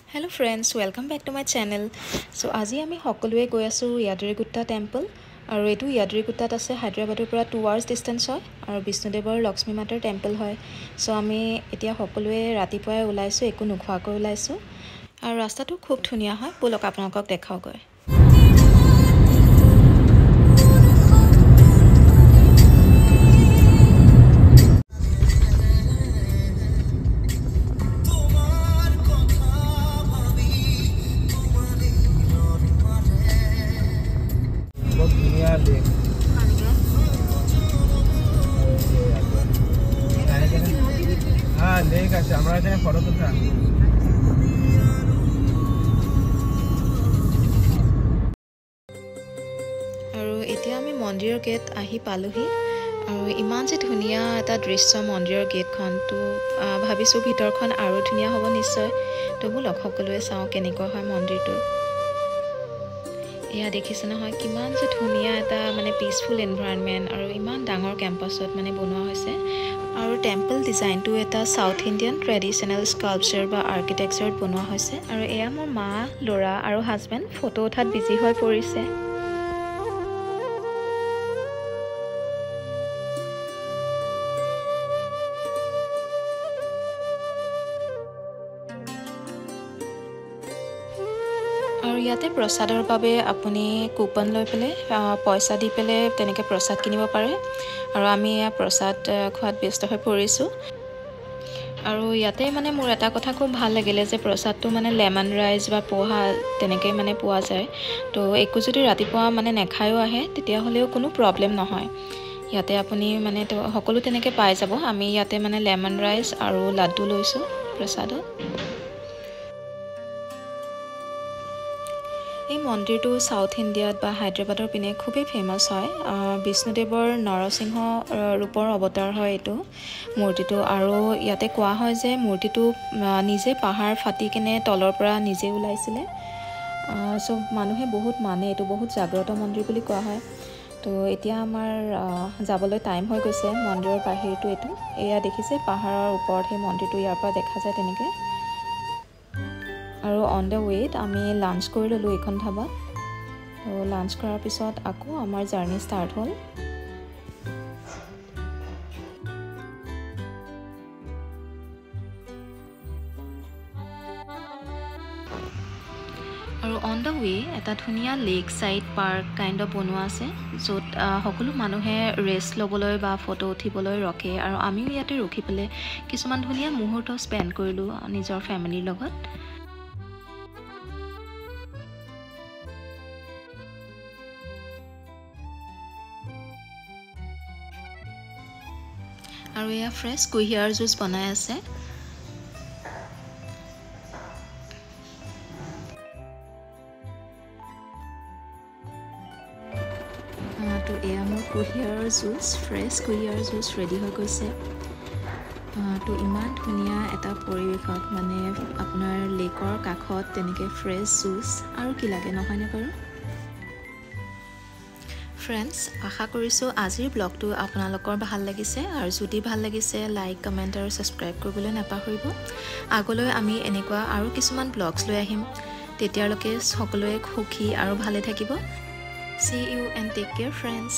Hello friends, welcome back to my channel. So আজি আমি সকলোৱে গৈ আছো ইয়াদৰিগুট্টা টেম্পল আৰু এটো ইয়াদৰিগুট্টাত আছে হায়দৰাবাদৰ পৰা 2 hours distance হয় আৰু বিষ্ণুদেৱৰ লক্ষ্মী মাতাৰ টেম্পল হয়। সো আমি এতিয়া সকলোৱে ৰাতিপুৱাই ওলাইছো একো নোখোৱাকৈ ওলাইছো আৰু ৰাস্তাটো খুব ধুনিয়া হয় বলক আপোনালোকক দেখাও গৈ। আমৰা এখানে ফটো তুলতে আৰু এতিয়া আমি মন্দিৰৰ গেট আহি পালোহি আৰু ইমান যে ধুনিয়া এটা দৃশ্য মন্দিৰৰ গেটখন তো ভাবিছো ভিতৰখন আৰু ধুনিয়া হ'ব নিশ্চয় তো বলক সকলোৱে চাও কেনেকুৱা হয় মন্দিৰটো। এয়া দেখিছে নহয় কিমান যে ধুনিয়া এটা মানে পিসফুল এনভায়ৰনমেন্ট আৰু ইমান ডাঙৰ কেম্পাছত মানে বনোৱা হৈছে আৰু টেম্পল ডিজাইনটো এটা সাউথ ইণ্ডিয়ান ট্ৰেডিশনেল স্কাল্পচাৰ বা আৰ্কিটেকচাৰত বনোৱা হৈছে আৰু এয়া মোৰ মা লৰা আৰু হাজবেণ্ড ফটো উঠাত বিজি হৈ পৰিছে। আৰু ইয়াতে প্ৰসাদৰ বাবে আপুনি কুপন লৈ পেলে পইচা দি পেলে তেনেকৈ প্ৰসাদ কিনিব পাৰে আৰু আমি এয়া প্ৰসাদ খোৱাত ব্যস্ত হৈ পৰিছো আৰু ইয়াতে মানে মোৰ এটা কথা খুব ভাল লাগিলে যে প্ৰসাদটো মানে লেমন ৰাইচ বা পোহা তেনেকৈ মানে পোৱা যায় তো একো যদি ৰাতিপুৱা মানে নেখায়ও আহে তেতিয়া হ'লেও কোনো প্ৰবলেম নহয় ইয়াতে আপুনি মানে সকলো তেনেকৈ পাই যাব। আমি ইয়াতে মানে লেমন ৰাইচ আৰু লাড্ডু লৈছো প্ৰসাদত। এই মন্দিৰটো সাউথ ইণ্ডিয়াত বা হায়দৰাবাদৰ পিনে খুবেই ফেমাস হয়। বিষ্ণুদেৱৰ নৰসিংহ ৰূপৰ অৱতাৰ হয় এইটো মূৰ্তিটো আৰু ইয়াতে কোৱা হয় যে মূৰ্তিটো নিজে পাহাৰ ফাটি কিনে তলৰ পৰা নিজে ওলাইছিলে। সো মানুহে বহুত মানে এইটো বহুত জাগ্ৰত মন্দিৰ বুলি কোৱা হয়। তো এতিয়া আমাৰ যাবলৈ টাইম হৈ গৈছে মন্দিৰৰ বাহিৰটো এইটো এয়া দেখিছে পাহাৰৰ ওপৰত সেই মন্দিৰটো ইয়াৰ পৰা দেখা যায় তেনেকৈ আৰু অন দ্য ৱেত আমি লাঞ্চ কৰি ললো এইখন ধাবাত। তো লাঞ্চ কৰাৰ পিছত আকৌ আমাৰ জাৰ্নি ষ্টাৰ্ট হ'ল আৰু অন দ্য ৱে এটা ধুনীয়া lake side park kind of বনোৱা আছে য'ত সকলো মানুহে ৰেষ্ট ল'বলৈ বা ফটো উঠিবলৈ ৰখে আৰু আমিও ইয়াতে ৰখি পেলাই কিছুমান ধুনীয়া মুহূৰ্ত স্পেণ্ড কৰিলোঁ নিজৰ ফেমিলিৰ লগত। আৰু এয়া ফ্ৰেছ কুঁহিয়াৰ জুচ বনাই আছে। তো এয়া মোৰ কুঁহিয়াৰৰ জুচ ফ্ৰেছ কুঁহিয়াৰৰ জুচ ৰেডি হৈ গৈছে। তো ইমান ধুনীয়া এটা পৰিৱেশত মানে আপোনাৰ লেকৰ কাষত তেনেকৈ ফ্ৰেছ জুচ আৰু কি লাগে নহয়নে বাৰু। ফ্ৰেণ্ডছ আশা কৰিছোঁ আজিৰ ব্লগটো আপোনালোকৰ ভাল লাগিছে আৰু যদি ভাল লাগিছে লাইক কমেণ্ট আৰু ছাবস্ক্ৰাইব কৰিবলৈ নাপাহৰিব। আগলৈ আমি এনেকুৱা আৰু কিছুমান ব্লগছ লৈ আহিম তেতিয়ালৈকে সকলোৱে সুখী আৰু ভালে থাকিব। See you and take care friends.